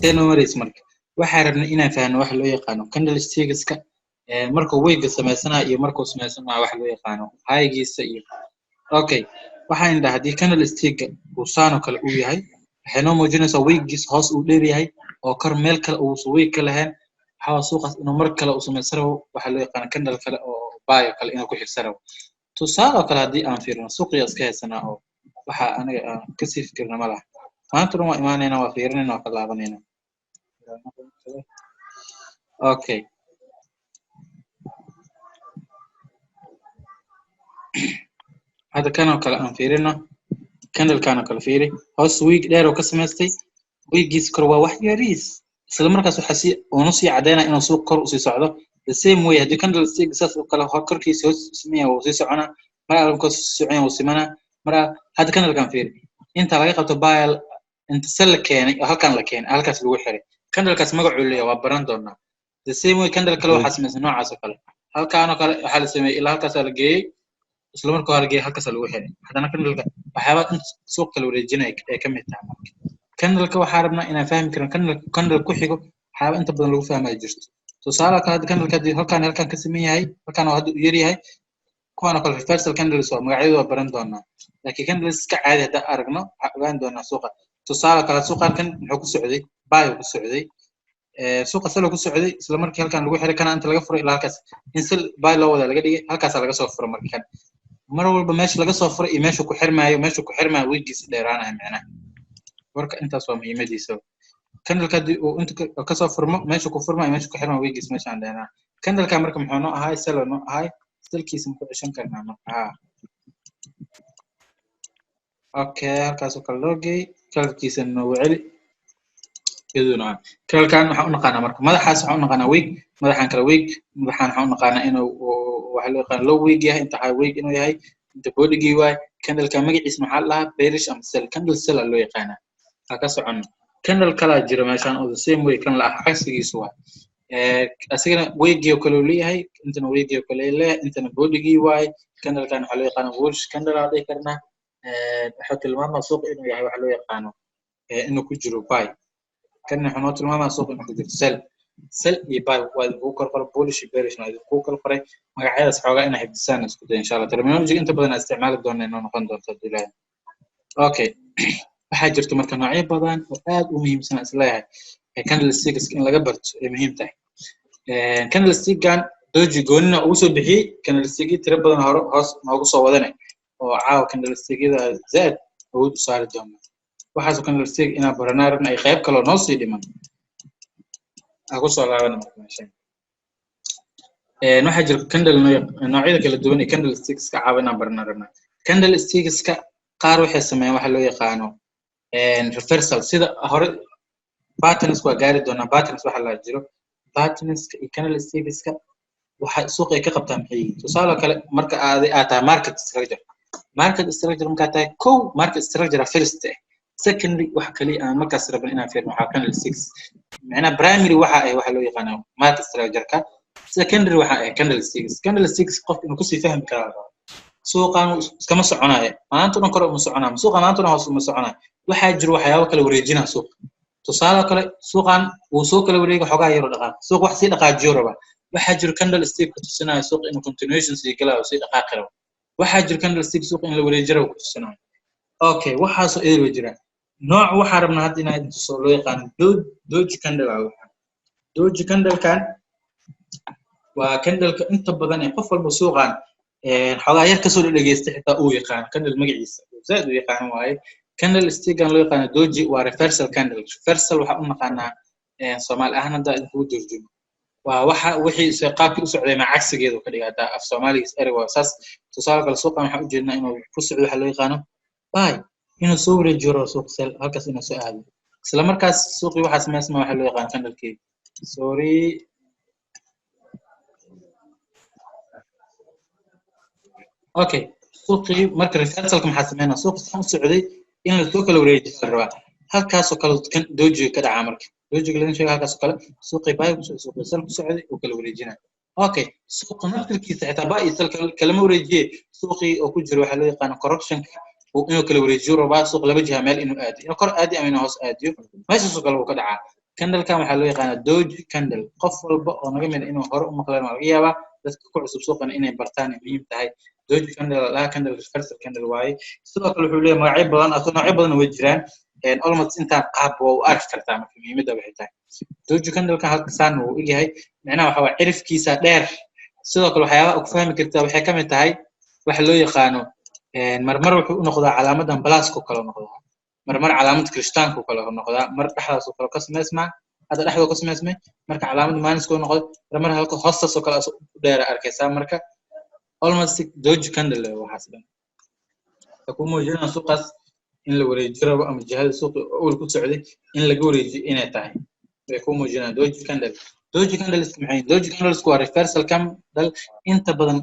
tenomaris marka waxaa rabnay inaan faahno waxa loo yaqaano candlestickska marka weyga samaysanayo iyo markuu samaysanayo waxa loo yaqaano highgiisa iyo okay waxaan dhahay haddii candlestick uu saan oo kale uu yahay waxay noo muujinaysaa weygiisa hoos uu dheer yahay oo kor meel kale uu weeg ka lahayn waxaa suuqaas inuu mar kale uu samaysanayo waxa loo yaqaano candle kale oo buy kale inuu ku xirsanayo tusaale oo kale haddii aan fiirino suuqiya iska haysanaa oo waxa anaga aan ka sii fikirna ma laha maanta waa imaanayna waa fiirinayna waa ka laabanayna okay هذا كانوا كلا أنفيرنا كان كانوا كلا فيري هوس ويك ديرو كسمستي ويك يسكروا واحد يريس سلام مركز حسي ونصي عدينا إنه سوق كر وسي صعدة السيم ويا دي كان السيق ساس وكلا هكر كيس هوس سمية وسي صعنا مرة ألم كوس سعين وسمنا مرة هذا كان اللي كان فيري أنت رأيك تبايل أنت سلك يعني هل كان لك يعني هل كاس الوحري كان الكاس مقع عليا وبراندونا السيم ويا كان الكلا حسم نوع عسكلا هل كانوا كلا حال سمي إلا هل كاس الجي isla markuu hargey halkaas lagu xiray hadana candle-ka waxyaaba in suuq kala wareejinay ay ka mid tahay marka candle-ka waxaa rabnaa inaan fahmi karno candle ku xigo waxyaaba inta badan lagu fahmay jirto tusaale kale candle-ka halkan ka sameeyay yahay halkan oo hadda u yar yahay kuwana kale reversal candles waa magacyadu waa baran doonaa laakiin candles ka caadi hadda aragno waxa ogaan doonaa suuqa tusaale kale suuqan wuxuu ku socday buy ku socday suuqa sal ku socday isla markii halkan lagu xiray kana inta laga furay ilaa halkaas in sal buy loo wada laga dhigay halkaas laga soo furay markan mar walba meesha laga soo furay iyo meesha ku xirmaayo weegiisa dheeraanahay macnaha warka intaas waa muhiimadiisa candle-ka uu inta ka soo furmo meesha ku furmaayo meesha ku xirmaayo weegiisa meesha dheeraanahay candle-ka marka muxuu noo ahay sell noo ahay sellkiisa muxuu cishan karnaa marka okay halkaas oo kale loo geey kalarkiisa noo celi iyaduna kalarkan waxa u naqaanaa marka madaxaas waxa u naqaanaa weeg madaxan kala weeg madaxan waxa u naqaanaa inuu waxa loo yaqaan low weeg yahay inta high weeg inuu yahay inta bodigii waay candle-ka magaciisa maxaa la bearish ama sell candle sell loo yaqaanaa ka socono candle kala jiro meeshan oo the same way kan la xasigiisu waa asigana weegii kale uu leeyahay intana weegii kale leeyahay intana bodigii waay candle-kan waxa loo yaqaanaa bullish candle la dhihi karnaa waxa tilmaamaa suuq inuu yahay waxa loo yaqaano inuu ku jiro buy كان حنوت الماما سوق إنه كده سل يباي وكل قرب بولش يبرش ما يذكر قري ما قاعد أسحقه إنه حدثنا سكوت إن شاء الله ترى من أنت بدنا استعمال الدون إنه نقدر تدلله أوكي حاجة تمرك نوعية بدن وآد ومهم سنة سلاها كان الستيك سكين لجبرت مهم تاعي كان الستيك كان دوجي قلنا أوصل به كان الستيك ترى بدنا هرس ما هو صوّدنا وعاو كان الستيك إذا زاد هو صار الدوم waxaas kan lirtay ina baranaarna ay qayb kale noo sii dhiman aku soo laabana markaa waxa jira candle noocyada kala duwan ee candle sticks ka caawinaa baranaarna candle sticks ka qaar waxay sameeyaan waxa loo yaqaano reversal sida hore patterns waa gaari doona patterns waxa la jiro patterns iyo candle sticks ka waxa suuqa ay ka qabtaan maxay tusaale kale marka aad tahay market structure marka tahay market structure first secondary waxa kali aan markaas rabin inaan fiirno waxa candle sticks macna primary waxa loo yaqaano market structure ka secondary waxa candle sticks qof inuu ku sii fahmi karo suuqan iskama soconayo maanta oo kale uma soconayo suuqa maanta oo hoos uma soconayo waxa jiro waxyaabo kala wareejina suuq tusaale kale suuqan uu soo kala wareego xogaa yar dhaqaaq suuq wax si dhaqaajiyo raba waxa jiro candle stick ku tusinayo suuq inuu continuation si kala oo si dhaqaaq raba waxa jiro candle stick suuq in la wareejiro ku tusinayo okay waxa soo eeyo jira nooc waxa rabnaa hadda inaan soo loo yaqaan doji candle kan waa candle-ka inta badan ee qof walba suuqan xogaa yar ka soo dhageystay xitaa uu yaqaan candle magaciisa zaad u yaqaan waaye candle stick aan loo yaqaan doji waa reversal candle reversal waxa u naqaanaa Soomaali ahaan hadda inuu durjumo waa waxa wixii qaabkii u socday ma cagsigeedu ka dhigata af Soomaaliga erey waa saas tusaale kale suuqan waxa u jeednaa inuu ku socdo waxa loo yaqaan buy inuu soo wareejiyo suuq sell halkaas inuu soo aado isla markaas suuqii waxa sameysma waxa loo yaqaan candle-kii sorry okay suuqii marka reversal kuma sameeyna suuq soo socday in la soo kala wareejiyo raba halkaas oo kale doji ka dhaca marka doji la sheegay halkaas oo kale suuqii buy ku suuqii sell ku socday oo kala wareejina okay suuqa naftirkiisa xitaa buy sell kala wareejiye suuqii oo ku jiro waxa loo yaqaan correction وإنه كل وريجور ربع سوق لبجها مال إنه آدي إنه كر آدي أم إنه هوس آديو ما يسوق كله كدعاء candle kan waxa loo yaqaanaa doji candle qof walba oo naga mid inuu hore u maqleen waa laga yaabaa dadka ku cusub suuqana inay bartaan muhiim tahay doji candle la candle reversal candle waaye sidoo kale wuxuu leeyahay magacyo badan asoo noocyo badan way jiraan almost intaan qaab waa u arki kartaa marka muhiimadda waxay tahay doji candle kan halka saan uu yahay macnaha waxa waa cirifkiisa dheer sidoo kale waxyaabaha ugu fahmi kartaa waxay ka mid tahay waxa loo yaqaano marmar wuxuu u noqdaa calaamadan balaasku kale noqdaa marmar calaamad krishtaanku kale noqdaa mar dhexdaas oo kale ka sameysmaa hada dhexdoo ka sameysmay marka calaamad maanisku noqdo marmar halka hoostaas oo kale u dheer arkaysaa marka almost doji candle waxaas dhan ku muujinaa suuqaas in la wareejiyo ama jihada suuqa uu ku socday in laga wareejiyo inay tahay way ku muujinaa doji candle maxay doji candle waa reversal candle inta badan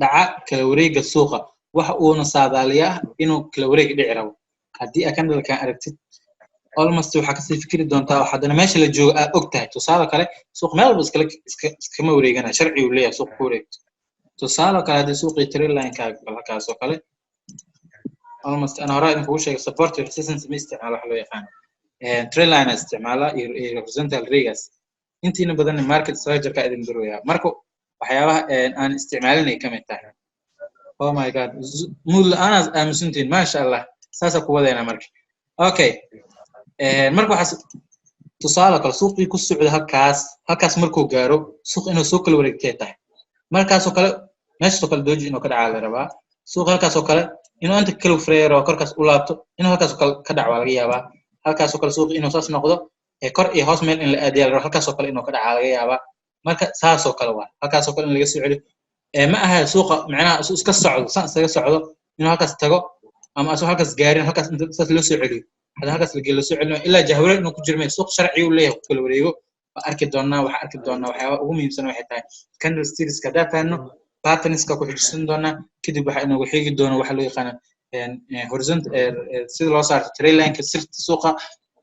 dhaca kala wareega suuqa waxa uuna saadaaliyaa inuu kala wareeg dhici rabo haddii candle kan aragtid almost waxa ka sii fikri doontaa waxa hadana meesha la joogo aad og tahay tusaale kale suuq meel walba iskama wareegana sharci uu leeyahay suuq ku wareegto tusaale kale haddii suuqii trend line ka halkaas oo kale almost ana hore idin kugu sheegay support resistance ma isticmaalo waxa loo yaqaan trend line isticmaala iyo horizontal regas intiina badan market structure ka idin duraya marka waxyaabaha aan isticmaalinay kamid tahay oh my god mul ana aaminsantiin ma sha Allah saasa ku wadayna marka okay marka waxa tusaale kale suuqii ku socda halkaas markuu gaaro suuq inuu soo kala wareegtay tahay markaas oo kale meesha oo kale doji inuu ka dhaca la rabaa suuq halkaas oo kale inuu inta kala freero korkaas u laabto inuu halkaas oo kale ka dhaco laga yaabaa halkaas oo kale suuq inuu saas noqdo kor iyo hoos meel in la aadiyo la halkaas oo kale inuu ka dhaca laga yaabaa marka saas oo kale waa halkaas oo kale in laga soo celiyo ma aha suuqa macnaha iska socdo san isaga socdo inuu halkaas tago ama asoo halkaas gaarin halkaas inta saas loo soo celiyo hada halkaas la soo celino ilaa jahwareed inuu ku jirmay suuq sharci uu leeyahay kala wareego arki doonaa waxyaaba ugu muhiimsan waxay tahay candlesticks ka daafano patterns ka ku xigsan doonaa kadib waxa inuu xigi doono waxa loo yaqaan horizontal sida loo saarto trend line ka sirta suuqa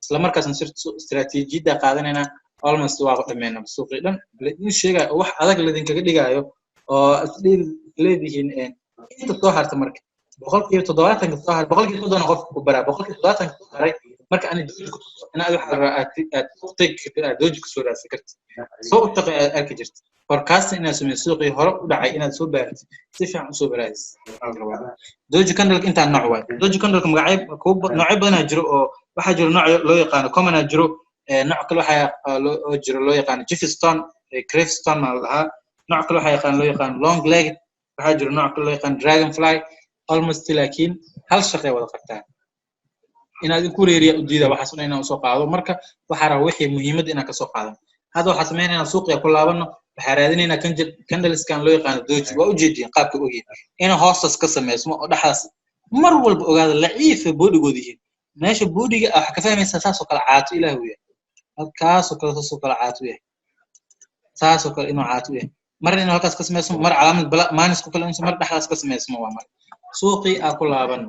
isla markaasna sirta istiraatiijiyada qaadanayna almost waa dhameena suuqii dhan la sheegay wax adag la idin kaga dhigayo oo leedihiin inta soo harta marka boqolkiiba 70 ka soo har boqolkiiba 70 qof ku bara boqolkiiba 70 ka soo haray marka aan doji ku soo raadsan kartid soo u taqay arki jirtid forecasting inaad sameeyso suuqii hore u dhacay inaad soo baaratid si fiican u soo baraadis doji candle inta nooc waay doji candle magacyo noocyo badan jiro oo waxa jiro nooc loo yaqaan common jiro nooc kale waxa loo jiro loo yaqaan Jeffstone Crafstone ma laha nooc kale waxa loo yaqaan long leg waxa jiro nooc kale loo yaqaan dragonfly almost laakiin hal shaqo wada qabtaan inaad ku reeriyo u diida waxa sameeyna soo qaado marka waxa raaw wixii muhiimad inaad ka soo qaado hada waxa sameeyna suuqiga ku laabano waxa raadinayna candles kan loo yaqaan doji waa u jeedin qaabka u yahay inuu hoostas ka sameeyso oo dhaxaas mar walba ogaada laciif boodigood yihiin meesha boodiga waxa ka fahmaysaa saas oo kala caato ilaahu yahay halkaas oo kale soo kala caato yahay saas oo kale inuu caato yahay mar inuu halkaas ka sameeyso mar calaamad maanis ku kale inuu mar dhaxaas ka sameeyso waa mar suuqii aa ku laabano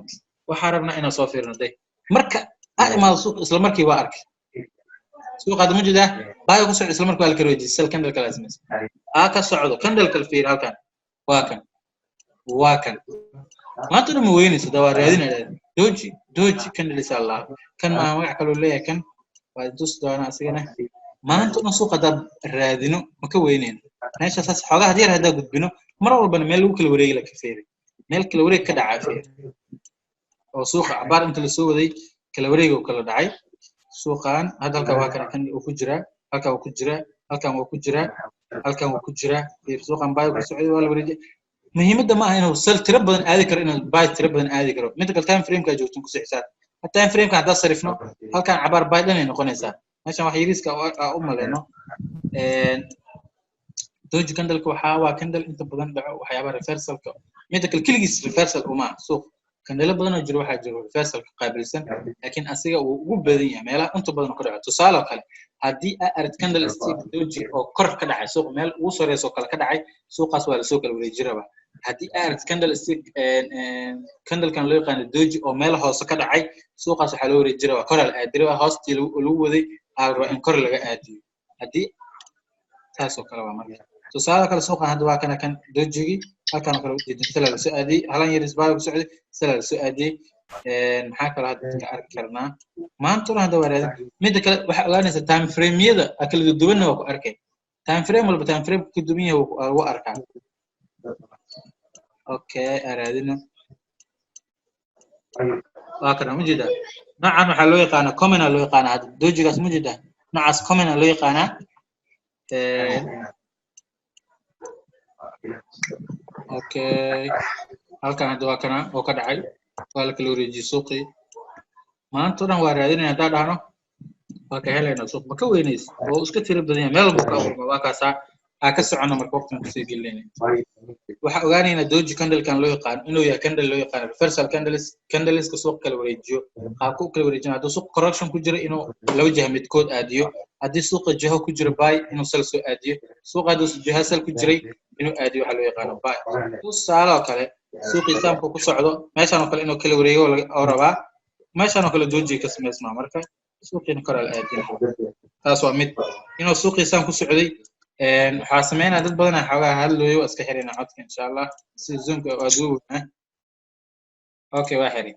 waxa rabnaa inaan soo fiirno marka imaado suuq isla markii waa arkay suuq aad mujida baayo ku socdo isla markii waa la karoojiyay sel candle kala sameeyay ka socdo candle kala fiir halkan waa kan maanta ma weynayso dawaa raadinayda doji candle insha Allah kan ma wax kale leeyahay kan waa dus doona asigana maanta suuq dad raadino ma ka weyneen meesha saas xogaa hadii hada gudbino mar walba meel lagu kala wareegi la ka fiiray meel kala wareeg ka dhacay oo suuqa abaar inta la soo waday kala wareeg oo kala dhacay suuqan hadalka waa kan uu ku jira halka uu ku jira halkan uu ku jira suuqan baayo ku socday waa la wareejay muhiimadda ma aha inuu sal tira badan aadi karo inuu baay tira badan aadi karo mid kale time frame ka joogto ku sixsaad time frame ka hada sarifno halkan abaar baay dhan ay noqonaysaa meeshan wax yariiska u maleeno doji candle waa candle inta badan dhaco waxyaaba reversal ka mid kale kaligiis reversal uma suuq candle badan oo jiro waxa jiro reversal ka qaabilsan laakiin asiga uu ugu badan yahay meelaha inta badan ka dhaco tusaale kale hadii aad candle stick doji oo kor ka dhacay suuq meel ugu sareyso kale ka dhacay suuqaas waa la soo kala wareejiraba hadii aad candle stick candle kan loo yaqaan doji oo meel hoose ka dhacay suuqaas waxa loo wareejiraba kor la aadiro hoostii lagu waday aaro in kor laga aadiyo hadii taas oo kale waa marka tusaale kale suuqa hadda waa kan dojigi halkan kale u jeedin sala soo aadi halan yaris baa ku socday sala soo aadi maxaa kale hadda ka arki karnaa maanta una hadda wareedin midda kale waxaa ogaanaysa time frame-yada kala duwanna waa ku arkay time frame walba time frame ka duwan yahay waa arkaa okay araadina waa kana mujida noocan waxaa loo yaqaanaa common loo yaqaanaa hadda dojigaas mujida noocaas common loo yaqaanaa okay halkan hadda waa kana oo ka dhacay waa la kala wareejiyay suuqii maanta dhan waa raadinayna haddaan dhahno waa ka helaynaa suuq ma ka weynaysa oo iska tiro badan yahay meel walba ka urma waa kaasaa aa ka socona marka waqtigan kusii gelinayna waxaa ogaanaynaa doji candlekan loo yaqaano inuu yahay candle loo yaqaano reversal candleska suuq kala wareejiyo qaabka u kala wareejina hadduu suuq correction ku jiro inuu laba jiha midkood aadiyo haddii suuqa jiho ku jiro buy inuu sal soo aadiyo suuqa hadduu jiha sal ku jiray inuu aadiyo waxaa loo yaqaano buy tusaale oo kale suuqii saamku ku socdo meeshaan oo kale inuu kala wareego oo rabaa meeshaan oo kale doji ka samaysmaa marka suuqiina kor la aadin taas waa mid inuu suuqii saan ku socday waxaa sameynaa dad badan xoogaa hadlooyo iska xirina codka insha Allah si zoomka oo aduub okay waa xiri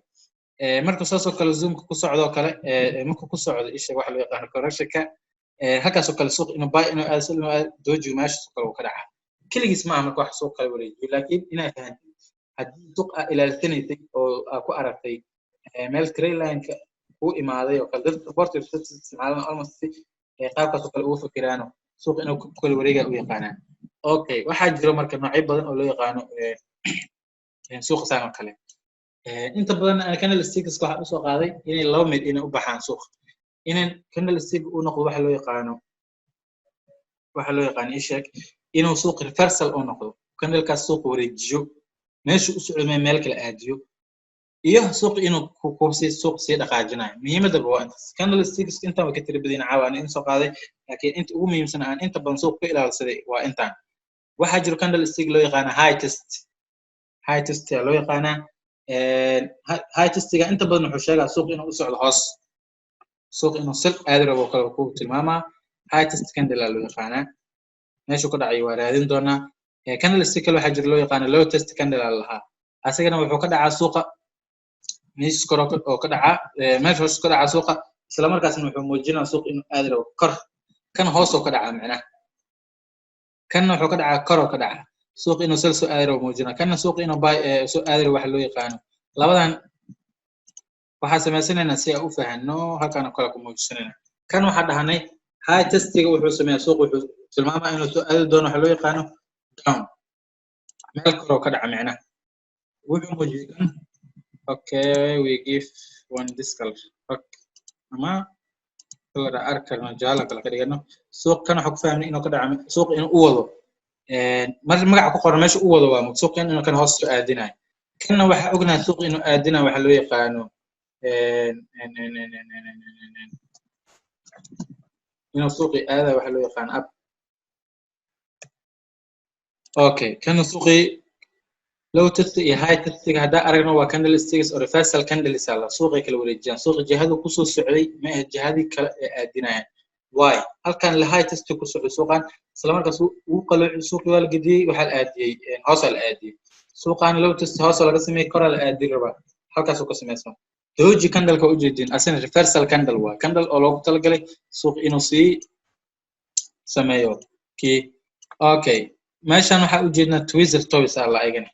marka saasoo kale zoomka ku socdo kale marka ku socdo isha waxa loo yaqaan correctionka halkaas oo kale suuq inuu buy inuu aasal inuu doji meesha kale uu ka dhaca kaligiis ma aha marka wax suuq kale wareejiyo laakiin inay fahantiin haddii suuq ilaalsanaysay oo ku aragtay meel trade line-ka uu imaaday oo kale dad supportive isticmaalaan almost qaabkaas oo kale ugu fikiraano suuq inuu ku kala wareega u yaqaanaan okay waxaa jira marka noocyo badan oo loo yaqaano suuq saan oo kale inta badan aan candlesticks waxa u soo qaaday inay laba mid inay u baxaan suuq inaan candlestick uu noqdo waxa loo yaqaano ishak inuu suuq reversal uu noqdo candlekaas suuq wareejiyo meesha u socdo meel kale aadiyo iyo suuq inuu ku suuq sii dhaqaajinayo muhiimadda waa intaas candlesticks inta way ka tiri badin caawaan in soo qaaday laakiin inta ugu muhiimsan aan inta badan suuq ka ilaalsaday waa intaan waxaa jiro candlestick loo yaqaan high test loo yaqaana high testiga inta badan wuxuu sheegaa suuq inuu u socdo hoos suuq inuu sil aadi rabo kale ku tilmaamaa high test candle loo yaqaana meesha ku dhacay waa raadin doonaa candlestick kale waxaa jiro loo yaqaan low test candle lahaa asagana wuxuu ka dhacaa suuqa meesha kor oo ka dhaca meesha hoos ka dhaca suuqa isla markaasna wuxuu muujinaa suuq inuu aadi rabo kor kan hoos oo ka dhaca macnaha kan wuxuu ka dhacaa kor oo ka dhaca suuq inuu sal soo aadi rabo muujinaa kana suuq inuu buy soo aadi rabo waxa loo yaqaano labadan waxaa samaysanaynaa si aan u fahanno halkaan kale ku muujinayna kan waxaa dhahanay high testiga wuxuu sameeyaa suuq wuxuu tilmaamaa inuu soo aadi doono waxa loo yaqaano down meel kor oo ka dhaca macnaha wuxuu muujiyay okay we give one this color okay ama color arkarno jaala kala ka dhigano suuq kan waxa ku fahmay inuu ka dhaco suuq inuu u wado magaca ku qoran meesha u wado waa suuq inuu kan hoos soo aadinayo kana waxa ognahay suuq inuu aadinayo waxa loo yaqaano inuu suuqi aada waxa loo yaqaan up okay kana suuqi low test iyo high test hada aragno waa candlesticks oo reversal candles ala suuqi kala wareejiyaan suuqi jihadu ku soo socday ma aha jihadii kala ee aadinayaan why halkan la high test ku socdo suuqan isla markaas uu qalooc suuqi waa la gadiyay waxa la aadiyay hoos la aadiyay suuqan low test hoos laga sameeyay kor la aadiyay raba halkaas uu ka sameeyay doji candle ka u jeedin asana reversal candle waa candle oo loogu talagalay suuq inuu sii sameeyo okay meeshan waxa u jeednaa twister toys la eegana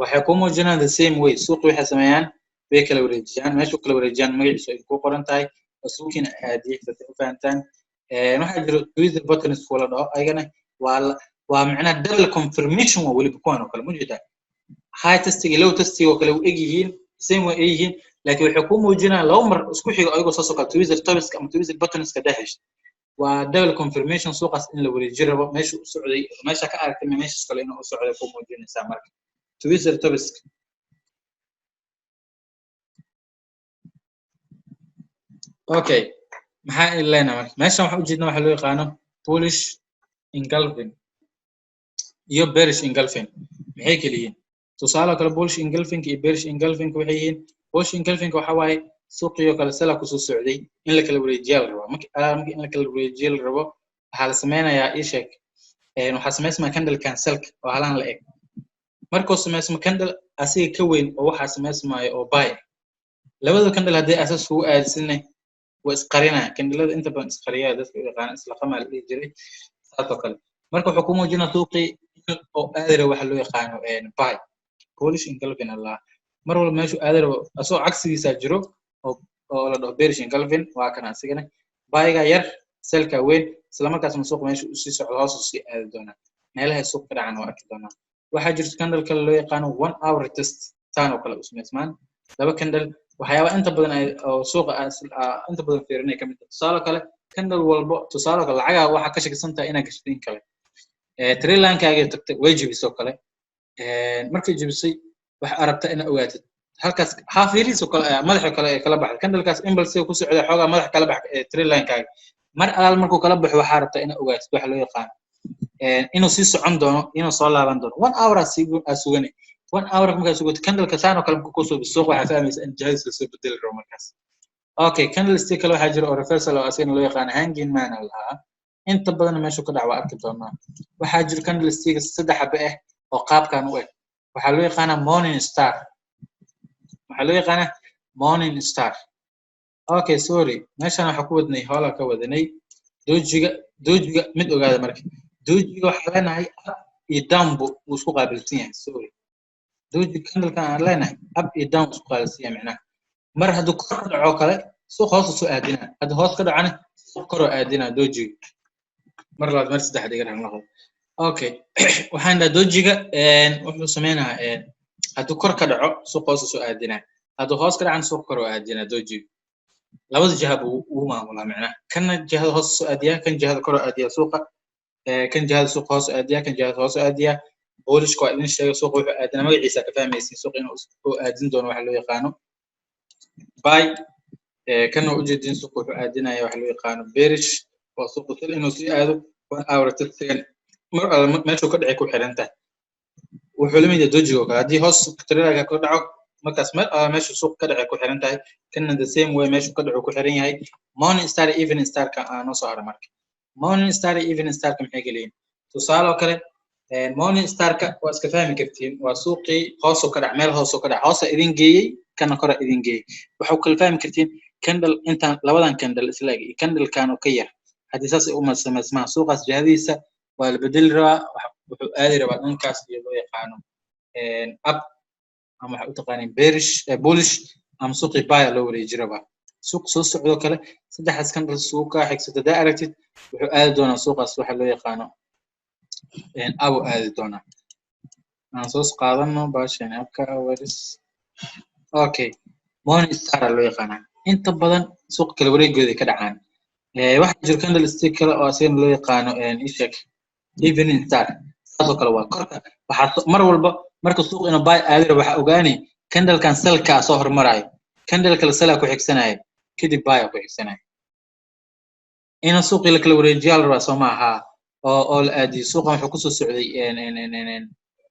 waxay ku muujinayaan the same way suuq waxay sameeyaan way kala wareejiyaan meesha kala wareejiyaan magaciisa ay ku qoran tahay suuqina aadiyay dadka u fahantaan waxa jiro twister buttons wala dhaw ayagana waa macna double confirmation waa wali kuwan oo kale mujida high test iyo low test oo kale u egyihiin same way yihiin laakiin waxay ku muujinayaan laba mar isku xigo ayagoo soo socda twister toys ama twister buttons ka dhaxeesh waa double confirmation suuqaas in la wareejiyo rabo meesha u socday meesha ka aragtay meesha kale inuu u socday ku muujinaysa marka twister toys okay maxaa ilaa marka meesha waxa u jeednaa waxa loo yaqaano bullish engulfing iyo bearish engulfing maxay kala yihiin tusaale kale bullish engulfing iyo bearish engulfing waxay yihiin bullish engulfing waxa waaye suuqiyo kale sala ku soo socday in la kala wareejiyo rabo marka in la kala wareejiyo rabo waxa la sameeyaa ishak waxa sameysmaa candle cancel oo halaan la eg markuu sameysmo candle asiga ka weyn oo waxa sameysmaayo oo buy labada candle haddii asaas ugu aadsinay waa isqarinaya candlada inta badan isqariyaa dadka u yaqaan isla qamaa la dhihi jiray saasoo kale marka wuxuu ku muujinaa suuqii oo aadara waxa loo yaqaano buy bullish engulfing allah mar walba meeshu aadara asoo cagsigiisa jiro oo la dhaho bearish engulfing waa kana asigana buyga yar selka weyn isla markaasna suuq meeshu u sii socdo hoos u sii aadi doonaa meelaha suuq ka dhacan waa arki doonaa waxaa jirta candle kale loo yaqaano 1 hour test taan oo kale u samaysmaan laba candle waxyaaba inta badan ay oo suuqa inta badan fiirinay kamid tahay tusaale kale candle walbo tusaale kale lacagaha waxa ka shakisan tahay inay gashtiin kale trade line-kaaga tagtay way jibisoo kale markay jibisay waxa aragta inaad ogaatid halkaas half years oo kale madaxa kale kala baxay candlekaas impulse ku socday xoogaa madax kala baxay trade line-kaaga mar alaal markuu kala baxo waxa aragta inaad ogaatid waxa loo yaqaan inuu sii socon doono inuu soo laaban doono 1 hour suganay 1 hour markaa sugato candleka saan oo kale ku soo bisoo waxa fahmaysa in jahayska soo bedeli rabo markaas okay candlestick kale waxa jira oo reversal oo asina loo yaqaan hanging man lahaa inta badan meesha ka dhac waa arki doonaa waxaa jira candlestick saddex xabe ah oo qaabkan u eg waxaa loo yaqaanaa morning star waxaa loo yaqaanaa morning star okay sorry meeshan waxa ku wadnay hoola ka wadanay doojiga mid ogaada marka doojiga waxa leenahay up iyo down buu isku qaabilsan yahay sorry doojiga candlekan aan leenahay up iyo down isku qaabilsan yahay macnaha mar hadduu kor ka dhaco kale suuq hoos soo aadina hadduu hoos ka dhacana suuq kor oo aadina doojiga mar labaad mar saddexaad iga rahan noqdo okay waxaan dhahay doojiga wuxuu sameynaa hadduu kor ka dhaco suuq hoos soo aadina hadduu hoos ka dhacana suuq kor oo aadina doojiga labada jiha buu u maamulaa macnaha kana jihada hoos soo aadiya kan jihada kor oo aadiya suuqa kan jihada suuq hoos aadiya kan jihada hoos aadiya bullish waa idin sheegay suuq wuxuu aadina magaciisa ka fahmaysiin suuq inuu aadin doono waxa loo yaqaano buy kana u jeedin suuq wuxuu aadinaya waxa loo yaqaano bearish oo suuq inuu sii aado 1 hour second mar meeshu ka dhacay ku xiran tahay wuxuu lamid yahay dojiga kale haddii hoos trade ka dhaco markaas meeshu suuq ka dhacay ku xiran tahay kana the same way meeshu ka dhaco ku xiran yahay morning star evening star ka aan soo haro marka morning star evening star ka maxay galiin tusaale kale morning star ka waa iska fahmi kartiin waa suuqii hoos oo ka dhac meel hoos oo ka dhac hoos idin geeyay kana kor idin geeyay waxa kala fahmi kartiin candle intaan labadan candle isla eg candle kan oo ka yar haddii saas u masameysmaan suuqaas jihadiisa waa la bedeli rabaa wuxuu aadi rabaa dhankaas iyo loo yaqaano up ama waxa u taqaaneen bearish bullish ama suuqii buy loo wareeji rabaa suuq soo socdo kale saddexdaas candle suuqa xigsato daa aragtid wuxuu aadi doonaa suuqaas waxa loo yaqaano abu aadi doonaa aan soo qaadano baashan abka waris okay morning star loo yaqaanaa inta badan suuq kala wareegooda ka dhacaan waxa jira candlestick kale oo asina loo yaqaano ishak evening star saasoo kale waa korka waxa mar walba marka suuq inuu buy aadiro waxa ogaanay candle kan selka soo hormarayo candle kale sala ku xigsanaya kadib buy ku xigsanaya ina suuq la kala wareejiyaal rabaa soo maaha oo la aadiyo suuqa wuxuu ku soo socday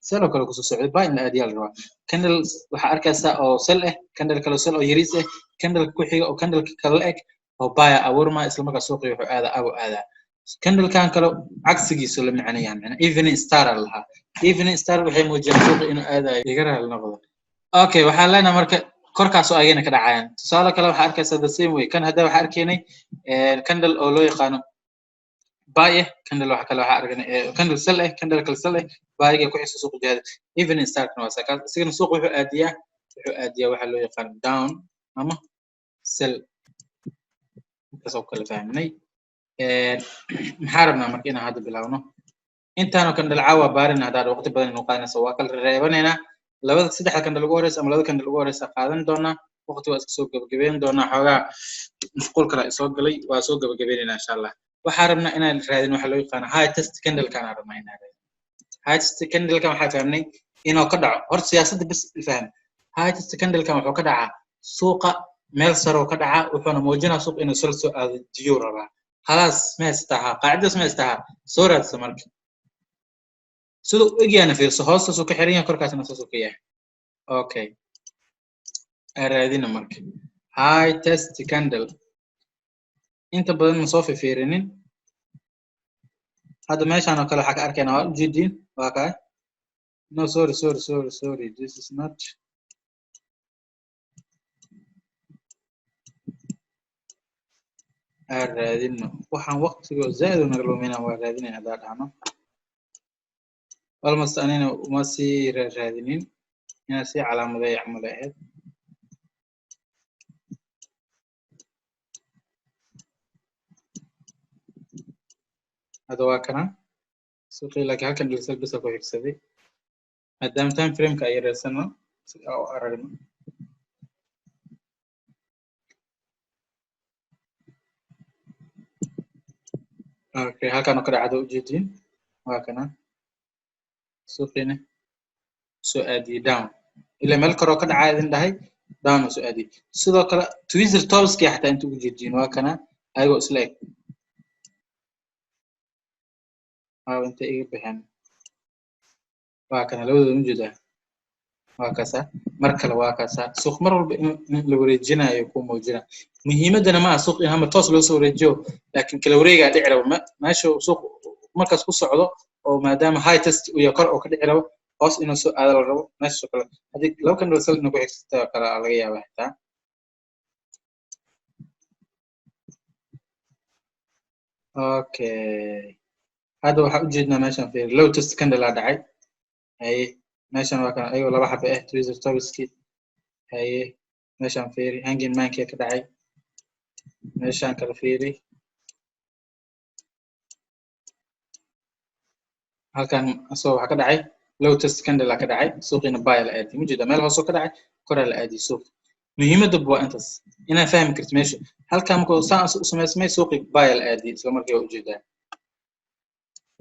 selo kale ku soo socday buy la aadiyaal rabaa candle waxa arkaysa oo sel candle kale sel oo yariis candle ku xiga oo candle kale eg oo buy awarma isla markaa suuqii wuxuu aada candle kan kale cagsigiisa la macnayaa macna evening star laha evening star waxay muujinaysaa suuq inuu aadayo iga raal noqdo okay waxaan leenahay marka korkaas oo ayana ka dhacayaan tusaale kale waxa arkaysaa the same way kan hadda waxa arkaynay candle oo loo yaqaano buy candle waxa kale waxa arkaynay candle sell candle kale sell buy-ga ku xisoo suuq jihada evening star kana waa saaka sigana suuq wuxuu aadiyaa waxa loo yaqaano down ama sell kasoo kala fahmnay maxaa rabnaa marka inaan hadda bilaawno intaanu candle caawa baarin hadda waqti badan inuu qaadanayso waa kala reebanaynaa labada saddexda candle ugu horeysa ama labada candle ugu horeysa qaadan doonaa waqti waa iska soo gabagabeyn doonaa xoogaa mashquul kale ay soo galay waa soo gabagabeynayna insha Allah waxaa rabnaa inaan raadin waxa loo yaqaan high test candle kan rabnaa inaan raadin high test candle kan waxaa fahmnay inuu ka dhaco hor siyaasadda bas faham high test candle kan wuxuu ka dhacaa suuqa meel sare oo ka dhaca wuxuuna muujinaa suuq inuu sal soo aado jiyo rabaa خلاص ما يستاهل قاعدة ما يستاهل صورة سمرك سو اجينا في صهاص سو كحرية كركات نص كيه اوكي ارادينا مرك هاي تيست كاندل انت بدل مصافي فيرنين هذا ماشي انا كل حاجه اركان جدين واقع no sorry this is not raadino waxaan waqtiga zaid u nagalumina waa raadinayna hadaa dhacno almost anina uma sii raadinin inaan sii calaamaday camal ahayd hada waa kana suuqii laakiin halkan dhilisal bisa ku xigsaday maadaama time frame-ka ay yareysano si aan u aragno okay halkan oo ka dhacdo ujeedin waa kana suuqiina soo aadiyay down ilaa meel kale oo ka dhacay idin dhahay down soo aadiyay sidoo kale Twitter Tolski xataa inta ujeedin waa kana ayagoo isla eg inta iga bixin waa kana labadooda ujeedaa waa kaasa mar kale waa kaasa suuq mar walba in la wareejinayo ku muujina muhiimadana ma suuq in hama toos loo soo wareejiyo laakiin kala wareega dhici rabo meesha suuq markaas ku socdo oo maadaama high test iyo kor oo ka dhici rabo hoos inuu soo aado la rabo meesha kale hadii laba kan result inuu ku xigto kala laga yaabaa xitaa okay hada waxa ujeednaa meeshan fiir low test candle la dhacay ay meeshan waa kan ayuu laba xabba ah Twitter Tolski ay meeshan fiiri hanging man ka dhacay meeshan kala fiiri halkan asoo waxa ka dhacay low test candle ka dhacay suuqina buy la aadi mujida meel hoos ka dhacay kor la aadi suuq muhiimadda waa intaas inaa fahmi kartid meesha halkan markuu saan u sameysmay suuqi buy la aadi isla markii uu ujeedaa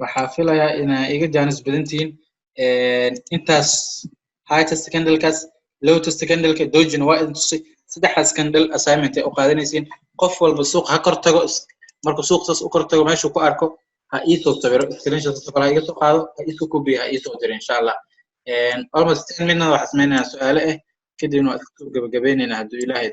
waxa filayaa inaa iga jaanis badantiin intaas high test candle-kaas low test candle-ka dojina waa idin tusay saddexdaas candle assignment ay u qaadanaysiin qof walba suuq ha kor tago markuu suuq saas u kor tago meeshuu ku arko ha ii soo tabiro screenshot kala iga soo qaado ha ii soo koobiyo ha ii soo diro insha Allah almost 10 minutes waxa sameynaa su'aalo ah kadibna waa isku gabagabeynayna hadduu Ilaahay